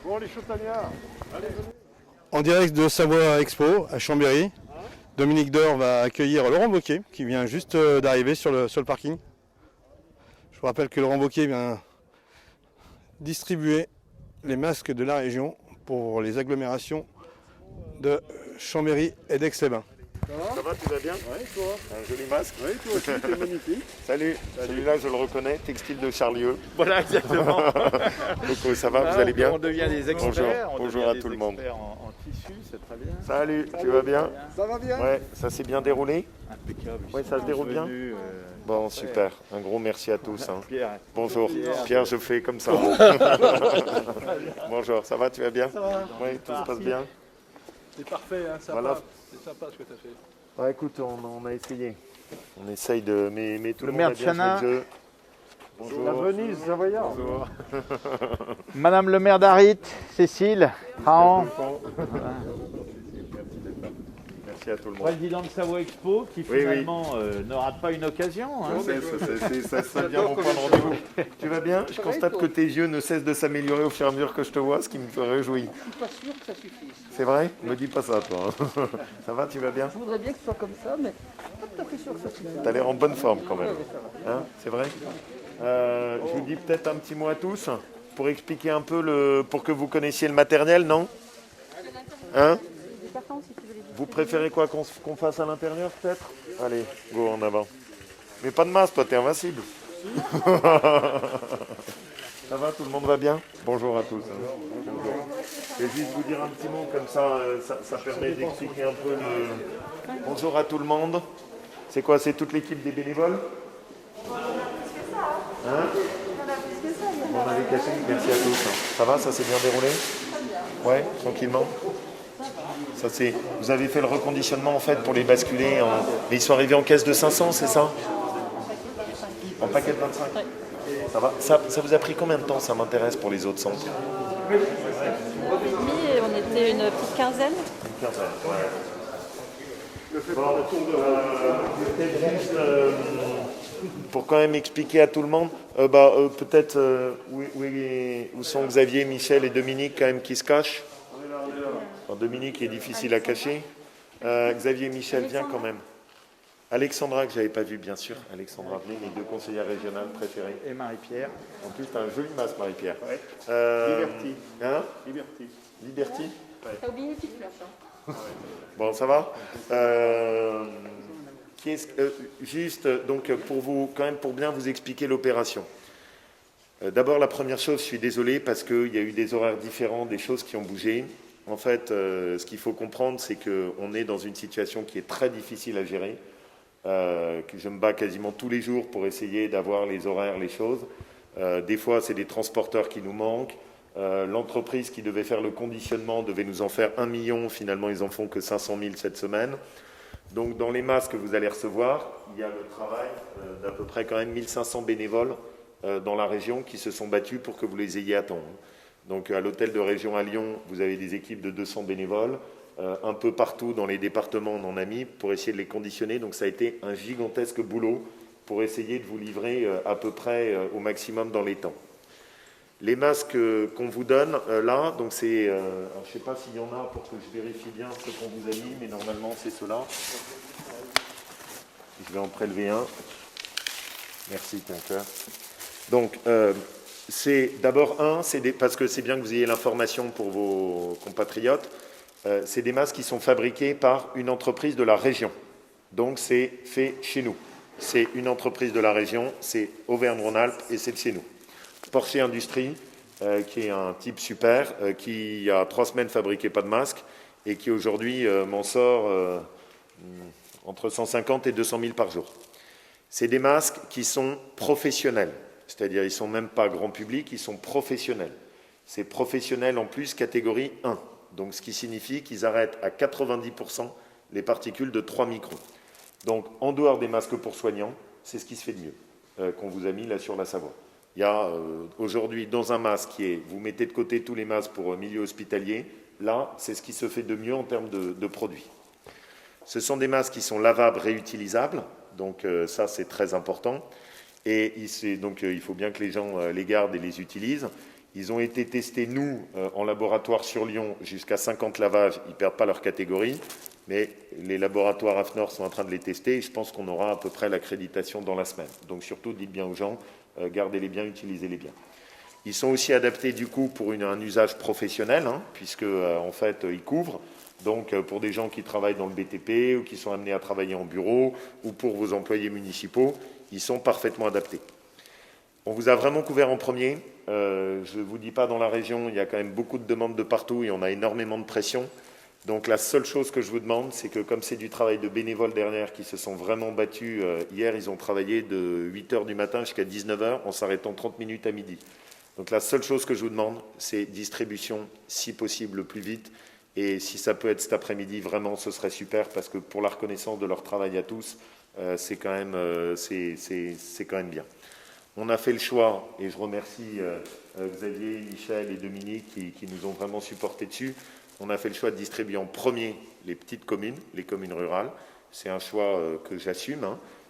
Bon, les chaussaniards, allez, venez. En direct de Savoie Expo à Chambéry, Dominique Deur va accueillir Laurent Wauquiez qui vient juste d'arriver sur le parking. Je vous rappelle que Laurent Wauquiez vient distribuer les masques de la région pour les agglomérations de Chambéry et d'Aix-les-Bains. Ça va, tu vas bien? Oui, toi? Un joli masque. Oui, toi aussi, t'es magnifique. Salut, celui-là je le reconnais, textile de Charlieu. Voilà, exactement. Donc ça va, vous allez bien? On devient des experts. Bonjour à tout le monde. En tissu, c'est très bien. Salut, tu vas bien? Ça va bien? Ouais, ça s'est bien déroulé? Impeccable. Ouais, ça se déroule bien? Bon, super. Un gros merci à tous. Hein. Pierre. Bonjour. Pierre, je fais comme ça. Bonjour, ça va, tu vas bien? Ça va. Oui, tout se passe bien? C'est parfait, hein, sympa. Voilà. C'est sympa ce que tu as fait. Ouais, écoute, on a essayé. On essaye de... Mais tout le, Le monde a maire de bien joué Chana. le jeu. Bonjour. La Venise, Savoyard. Bonjour. Madame le maire d'Arit, Cécile, Raon, Merci à tout le monde. président de Savoie Expo, qui Oui, finalement ne rate pas une occasion. Hein. Ça devient mon point de rendez-vous. Tu vas bien? Je constate que tes yeux ne cessent de s'améliorer au fur et à mesure que je te vois, ce qui me réjouit. Je suis pas sûre que ça suffise. C'est vrai? Me dis pas ça, toi. Ça va, tu vas bien? Je voudrais bien que ce soit comme ça, mais pas tout à fait sûr que ça suffise. T'as l'air en bonne forme quand même. Hein? C'est vrai? Je vous dis peut-être un petit mot à tous pour expliquer un peu pour que vous connaissiez le maternel, non? Hein? Vous préférez quoi qu'on fasse à l'intérieur peut-être? Allez, go en avant. Mais pas de masque, toi, t'es invincible. Ça va, tout le monde va bien? Bonjour à tous. Bonjour. Je vais juste vous dire un petit mot, comme ça, ça permet d'expliquer un peu le... Bonjour à tout le monde. C'est quoi? C'est toute l'équipe des bénévoles? Hein? On avait caché. Merci à tous. Ça va, ça s'est bien déroulé? Ouais, tranquillement. Ça, vous avez fait le reconditionnement en fait pour les basculer en... Mais ils sont arrivés en caisse de 500, c'est ça? En paquet de 25? Ça va. Ça vous a pris combien de temps? Ça m'intéresse pour les autres centres. Et on était une petite quinzaine. Une quinzaine, ouais. Bon, peut-être juste pour quand même expliquer à tout le monde, peut-être où sont Xavier, Michel et Dominique quand même qui se cachent. Alors, Dominique est difficile à cacher. Xavier et Michel, viens quand même. Alexandra, que je n'avais pas vu, bien sûr. Alexandra, venez, mes deux conseillères régionales préférées. Et Marie-Pierre. En plus, tu as un joli masque, Marie-Pierre. Ouais. Liberty. Hein? Liberty. Liberty? T'as oublié une petite flèche. Hein. Bon, ça va? Juste, donc, quand même, pour bien vous expliquer l'opération. D'abord, la première chose, je suis désolé parce qu'il y a eu des horaires différents, des choses qui ont bougé. En fait, ce qu'il faut comprendre, c'est qu'on est dans une situation qui est très difficile à gérer, que je me bats quasiment tous les jours pour essayer d'avoir les horaires, les choses. Des fois, c'est des transporteurs qui nous manquent. L'entreprise qui devait faire le conditionnement devait nous en faire 1 million. Finalement, ils en font que 500 000 cette semaine. Donc, dans les masques que vous allez recevoir, il y a le travail d'à peu près quand même 1500 bénévoles dans la région qui se sont battus pour que vous les ayez à temps. Donc à l'hôtel de région à Lyon, vous avez des équipes de 200 bénévoles. Un peu partout dans les départements, on en a mis pour essayer de les conditionner. Donc ça a été un gigantesque boulot pour essayer de vous livrer à peu près au maximum dans les temps. Les masques qu'on vous donne là, donc c'est... je ne sais pas s'il y en a pour que je vérifie bien ce qu'on vous a mis, mais normalement c'est cela. Je vais en prélever un. Merci, Pinker. Donc... c'est d'abord parce que c'est bien que vous ayez l'information pour vos compatriotes, c'est des masques qui sont fabriqués par une entreprise de la région. Donc c'est fait chez nous. C'est une entreprise de la région, c'est Auvergne-Rhône-Alpes et c'est de chez nous. Porsche Industrie, qui est un type super, qui il y a 3 semaines fabriquait pas de masque et qui aujourd'hui m'en sort entre 150 et 200 000 par jour. C'est des masques qui sont professionnels. C'est-à-dire, ils ne sont même pas grand public, ils sont professionnels. C'est professionnel en plus, catégorie 1. Donc, ce qui signifie qu'ils arrêtent à 90% les particules de 3 microns. Donc, en dehors des masques pour soignants, c'est ce qui se fait de mieux, qu'on vous a mis là sur la Savoie. Il y a aujourd'hui, dans un masque vous mettez de côté tous les masques pour milieu hospitalier, là, c'est ce qui se fait de mieux en termes de produits. Ce sont des masques qui sont lavables, réutilisables, donc ça, c'est très important. Et donc, il faut bien que les gens les gardent et les utilisent. Ils ont été testés, nous, en laboratoire sur Lyon, jusqu'à 50 lavages. Ils ne perdent pas leur catégorie, mais les laboratoires AFNOR sont en train de les tester et je pense qu'on aura à peu près l'accréditation dans la semaine. Donc surtout, dites bien aux gens, gardez-les bien, utilisez-les bien. Ils sont aussi adaptés du coup pour un usage professionnel, puisque en fait, ils couvrent. Donc pour des gens qui travaillent dans le BTP ou qui sont amenés à travailler en bureau ou pour vos employés municipaux, ils sont parfaitement adaptés. On vous a vraiment couvert en premier. Je ne vous dis pas, dans la région, il y a quand même beaucoup de demandes de partout et on a énormément de pression. Donc la seule chose que je vous demande, c'est que comme c'est du travail de bénévoles derrière qui se sont vraiment battus, hier ils ont travaillé de 8h du matin jusqu'à 19h en s'arrêtant 30 minutes à midi. Donc la seule chose que je vous demande, c'est distribution, si possible, le plus vite. Et si ça peut être cet après-midi, vraiment, ce serait super, parce que pour la reconnaissance de leur travail à tous, c'est quand même bien. On a fait le choix, et je remercie Xavier, Michel et Dominique qui nous ont vraiment supportés dessus. On a fait le choix de distribuer en premier les petites communes, les communes rurales. C'est un choix que j'assume,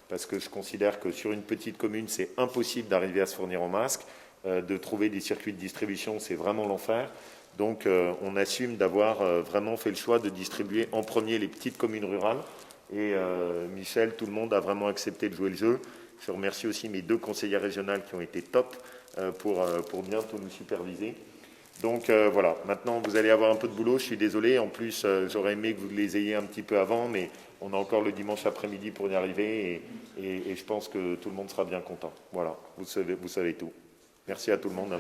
parce que je considère que sur une petite commune, c'est impossible d'arriver à se fournir en masque. De trouver des circuits de distribution, c'est vraiment l'enfer. Donc on assume d'avoir vraiment fait le choix de distribuer en premier les petites communes rurales. Et Michel, tout le monde a vraiment accepté de jouer le jeu. Je remercie aussi mes 2 conseillères régionales qui ont été top pour bien tout nous superviser. Donc voilà, maintenant vous allez avoir un peu de boulot, je suis désolé. En plus, j'aurais aimé que vous les ayez un petit peu avant, mais on a encore le dimanche après-midi pour y arriver. Et je pense que tout le monde sera bien content. Voilà, vous savez tout. Merci à tout le monde.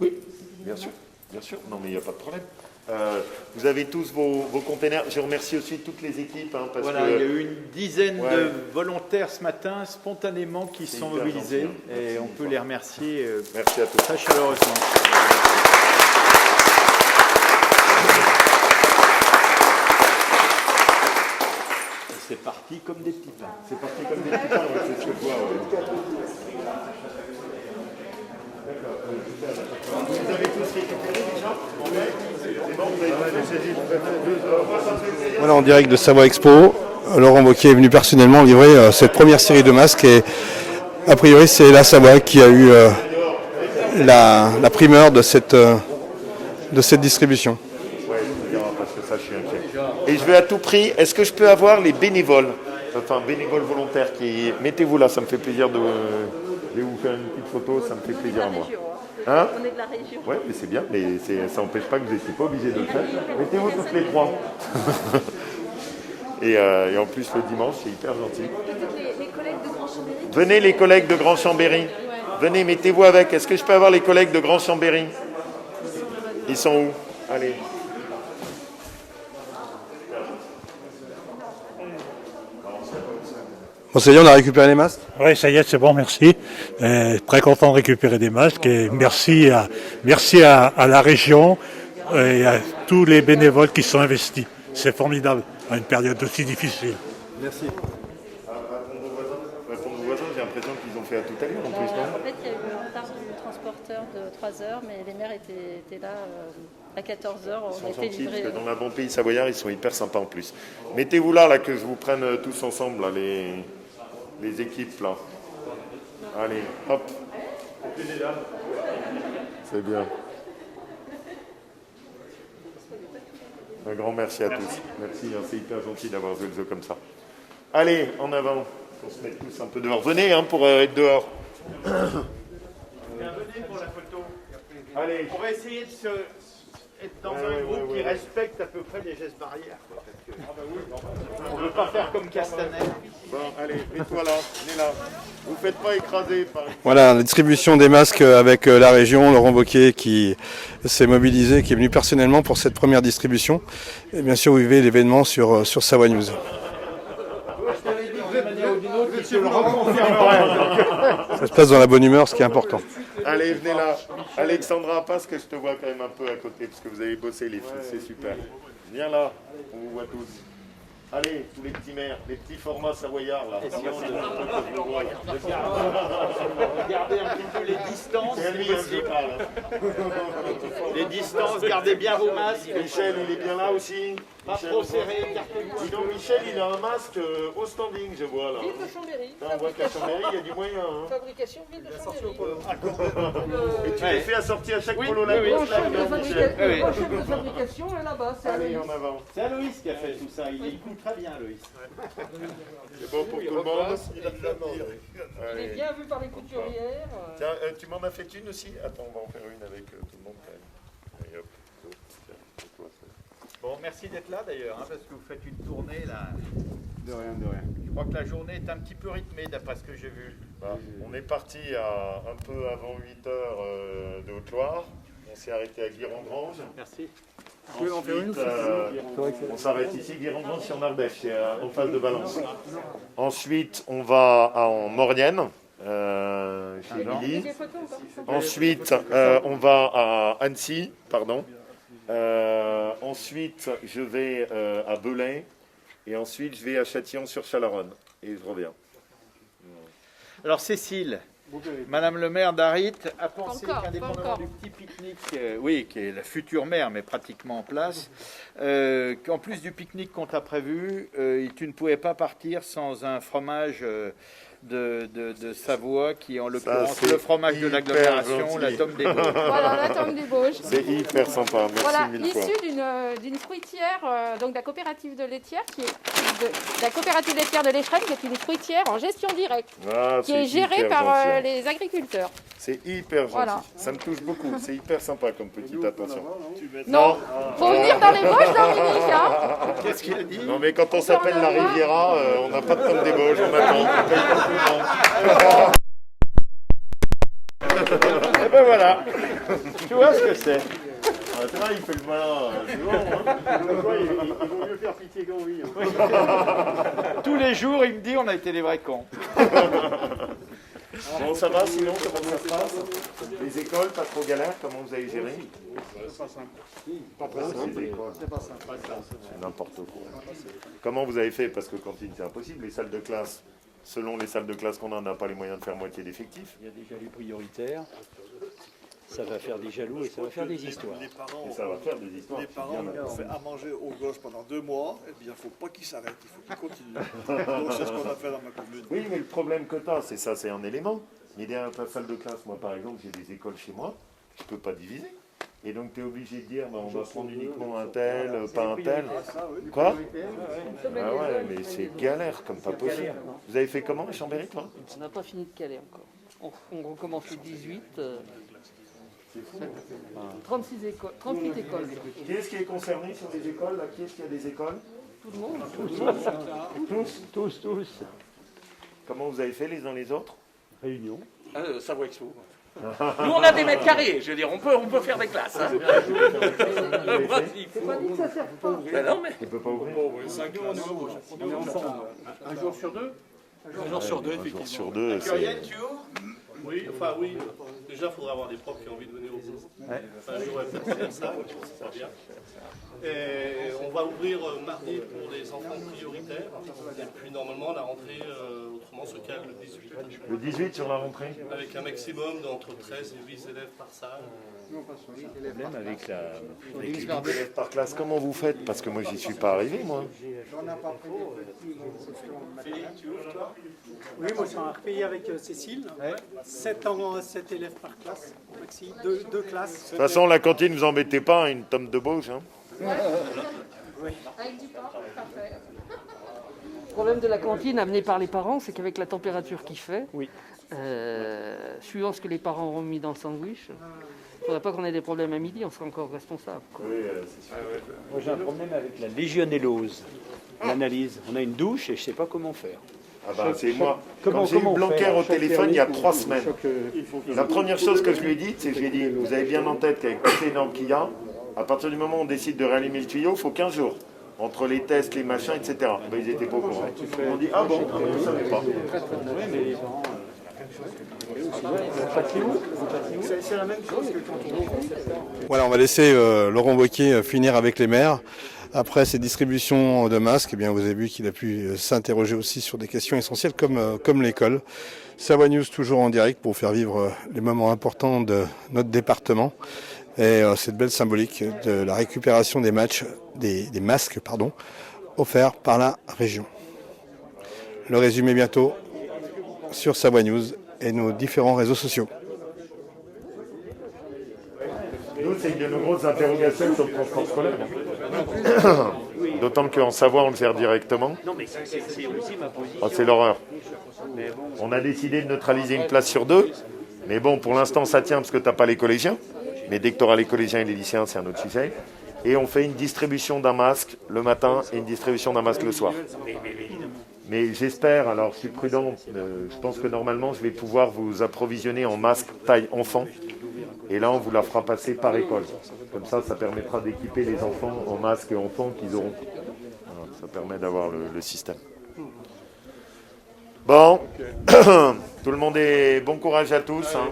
Oui, bien sûr. Non, mais il n'y a pas de problème. Vous avez tous vos containers. Je remercie aussi toutes les équipes. Parce voilà, il y a eu une dizaine de volontaires ce matin, spontanément, qui sont mobilisés. Et on peut les remercier merci à tous. Très chaleureusement. C'est parti comme des petits pains. C'est parti comme des petits pains, c'est ce que je vois. D'accord. Vous avez tous récupéré déjà? C'est bon, vous avez saisi. Voilà, en direct de Savoie Expo, Laurent Wauquiez est venu personnellement livrer cette première série de masques et a priori c'est la Savoie qui a eu la primeur de cette distribution. Parce que ça, je suis inquiet. Et je veux à tout prix, est-ce que je peux avoir les bénévoles, bénévoles volontaires qui... Mettez-vous là, ça me fait plaisir de vous faire une petite photo, ça me fait plaisir à moi. Hein? On est de la région. Oui, mais c'est bien, mais ça n'empêche pas que vous n'étiez pas obligé de le faire. Mettez-vous toutes les 3. et en plus, le dimanche, c'est hyper gentil. Les collègues de Grand Chambéry. Venez, les collègues de Grand Chambéry. Venez, mettez-vous avec. Est-ce que je peux avoir les collègues de Grand Chambéry? Ils sont où? Allez. Bon, ça y est, on a récupéré les masques? Oui, ça y est, c'est bon, merci. Très content de récupérer des masques et merci à la région et à tous les bénévoles qui sont investis. C'est formidable à une période aussi difficile. Merci. Répondre aux voisins, j'ai l'impression qu'ils ont fait à tout à l'heure en plus, non? En fait, il y a eu un retard du transporteur de 3 heures, mais les maires étaient là à 14h. On a été livrés. Parce que dans un bon pays savoyard, ils sont hyper sympas en plus. Mettez-vous là, que je vous prenne tous ensemble, là, les équipes là. Allez, hop. C'est bien. Un grand merci à tous. Merci, c'est hyper gentil d'avoir joué le jeu comme ça. Allez, en avant. On se met tous un peu dehors. Venez pour être dehors. Venez pour la photo. Allez. On va essayer d'être dans un groupe qui respecte à peu près les gestes barrières. On ne veut pas faire comme Castaner. Bon, allez, mets-toi là, venez là. Vous ne faites pas écraser par... Voilà, la distribution des masques avec la région, Laurent Wauquiez qui s'est mobilisé, qui est venu personnellement pour cette première distribution. Et bien sûr, vous vivez l'événement sur Savoie News. Ça se passe dans la bonne humeur, ce qui est important. Allez, venez là. Alexandra, parce que je te vois quand même un peu à côté, parce que vous avez bossé les filles, c'est super. Viens là, on vous voit tous. Allez, tous les petits maires, les petits formats savoyards là. Regardez un petit peu les distances. C'est à lui, je parle. Les distances, gardez bien vos masques. Michel, il est bien là aussi. Pas trop serré, écartez-vous. Dis donc, Michel, il a un masque au standing, je vois là. Ville de Chambéry. Là, on voit qu'à Chambéry, il y a du moyen. Hein. Fabrication Ville de Chambéry. Et tu les fais assortir à chaque polo oui, Lacoste, là, Le regarde, Michel. chef de fabrication est là-bas, c'est Allez, Aloïs. en avant. C'est Aloïs qui a fait tout ça, il écoute très bien Aloïs. C'est bon pour tout le monde. Il est bien vu par les couturières. Tiens, tu m'en as fait une aussi? Attends, on va en faire une avec tout le monde quand même. Allez, hop. Tiens, c'est toi, ça. Bon, merci d'être là d'ailleurs, hein, parce que vous faites une tournée là. De rien, de rien. Je crois que la journée est un petit peu rythmée d'après ce que j'ai vu. Bah, on est parti à un peu avant 8 heures de Haute-Loire. On s'est arrêté à Guirangrange. Merci. Ensuite, on s'arrête ici, Guirangrange, sur Ardèche, c'est en face de Valence. Ensuite, on va en Maurienne, chez Émilie. Ensuite, on va à Annecy, pardon. Ensuite, je vais à Belay. Et ensuite, je vais à Châtillon-sur-Chalaronne. Et je reviens. Alors Cécile, Madame le maire d'Arit a pensé Pas encore, qu'indépendamment pas encore. du petit pique-nique, oui, qui est la future maire, mais pratiquement en place, qu'en plus du pique-nique qu'on t'a prévu, tu ne pouvais pas partir sans un fromage de Savoie, qui est en l'occurrence c'est le fromage de hyper l'agglomération, gentil. la tome des Vosges. Voilà, la tombe des Vosges. C'est hyper sympa, merci Voilà, mille fois. issu d'une fruitière, donc de la coopérative de laitière, la coopérative laitière de l'Échrennes, qui est une fruitière en gestion directe, Ah, qui c'est est gérée hyper par gentil, hein. les agriculteurs. C'est hyper gentil. Voilà. Ça me touche beaucoup. C'est hyper sympa comme petite attention. Non, faut venir dans les Vosges, Dominique, hein. Qu'est-ce qu'il a dit? Non, mais quand on s'appelle la Riviera, on n'a pas de Tom des Vosges, on attend. On paye pour tout le monde. Et ben voilà, tu vois ce que c'est. Ah, tu vois, il fait le malin. C'est bon, hein. Il vaut mieux faire pitié qu'envie. Tous les jours, il me dit on a été des vrais cons. Bon, ça va sinon, comment ça se passe? Les écoles, pas trop galère, comment vous avez géré? Pas très simple. C'est pas simple. C'est n'importe quoi. Comment vous avez fait? Parce que cantine, c'est impossible. Les salles de classe, selon les salles de classe qu'on a, on n'a pas les moyens de faire moitié d'effectifs. Il y a des jaloux prioritaires, ça va faire des jaloux et ça va faire des histoires. Les parents, Et ça va faire des histoires. les parents ont fait à manger aux gosses pendant 2 mois, et bien il ne faut pas qu'ils s'arrêtent, il faut qu'ils continuent. Donc c'est ce qu'on a fait dans ma commune. Oui, mais le problème que tu as, c'est ça, c'est un élément. Mais derrière ta salle de classe, moi par exemple, j'ai des écoles chez moi, je ne peux pas diviser. Et donc tu es obligé de dire, bah, on va prendre uniquement un tel, pas un tel. Quoi? Ah ouais, mais c'est galère comme pas possible. Vous avez fait comment à Chambéry, toi? On n'a pas fini de caler encore. On recommence le 18. 36 écoles, 38 écoles. Qui est-ce qui est concerné sur les écoles là? Qui est-ce qui a des écoles? Tout le monde. Tous. Comment vous avez fait les uns les autres? Réunion. Savoie Expo. Nous, on a des mètres carrés. Je veux dire, on peut faire des classes. Hein. Le principe. C'est pas dit que ça sert pas. Ben non, mais. Tu peux pas ouvrir? On est ensemble. Un jour sur deux. Un jour sur deux, Un jour effectivement. sur deux, c'est... tu ouvres? Oui, enfin oui. Déjà, il faudrait avoir des profs qui ont envie de venir au cours. Enfin, j'aurais fait ça, c'est bien. Et on va ouvrir mardi pour les enfants prioritaires. Et puis normalement, la rentrée, autrement, se cale le 18. Le 18 sur la rentrée? Avec un maximum d'entre 13 et 8 élèves par salle. Même avec la... 8 élèves par classe, comment vous faites? Parce que moi, j'y suis pas arrivé, moi. Oui, moi je suis en RPI avec Cécile. 7 élèves par classe, maxi, 2 classes. De toute façon, la cantine, vous embêtez pas, une tome de Bauge. Hein. Avec du pain, parfait. Le problème de la cantine amenée par les parents, c'est qu'avec la température qu'il fait, Oui. suivant ce que les parents auront mis dans le sandwich, il ne faudrait pas qu'on ait des problèmes à midi, on sera encore responsable. Quoi. Oui, c'est sûr. Moi j'ai un problème avec la légionellose, l'analyse. On a une douche et je ne sais pas comment faire. Ah bah, c'est moi. Comment- Quand j'ai eu comment on Blanquer fait au Choc téléphone il y a thermique 3 ou semaines, choc, la première chose que je lui ai dit, c'est que je lui ai dit, vous avez bien en tête qu'avec toutes les normes qu'il y a, à partir du moment où on décide de réanimer le tuyau, il faut 15 jours. Entre les tests, les machins, etc. Ben, ils n'étaient pas au courant. Ils m'ont dit, ah bon, je ne savais pas. C'est la même chose que quand on ouvre. Voilà, on va laisser Laurent Wauquiez finir avec les maires. Après ces distributions de masques, eh bien, vous avez vu qu'il a pu s'interroger aussi sur des questions essentielles comme l'école. Savoie News toujours en direct pour vous faire vivre les moments importants de notre département. Et cette belle symbolique de la récupération des masques offerts par la région. Le résumé bientôt sur Savoie News et nos différents réseaux sociaux. Nous, c'est de nos grosses interrogations sur le transport scolaire. D'autant qu'en Savoie, on le sert directement. Non, mais c'est aussi ma position. Oh, c'est l'horreur. On a décidé de neutraliser une place sur 2. Mais bon, pour l'instant, ça tient parce que tu n'as pas les collégiens. Mais dès que tu auras les collégiens et les lycéens, c'est un autre sujet. Et on fait une distribution d'un masque le matin et une distribution d'un masque le soir. Mais j'espère, alors je suis prudent, je pense que normalement, je vais pouvoir vous approvisionner en masque taille enfant. Et là, on vous la fera passer par école. Comme ça, ça permettra d'équiper les enfants en masque enfants qu'ils auront. Voilà, ça permet d'avoir le système. Bon, tout le monde est bon courage à tous. Hein.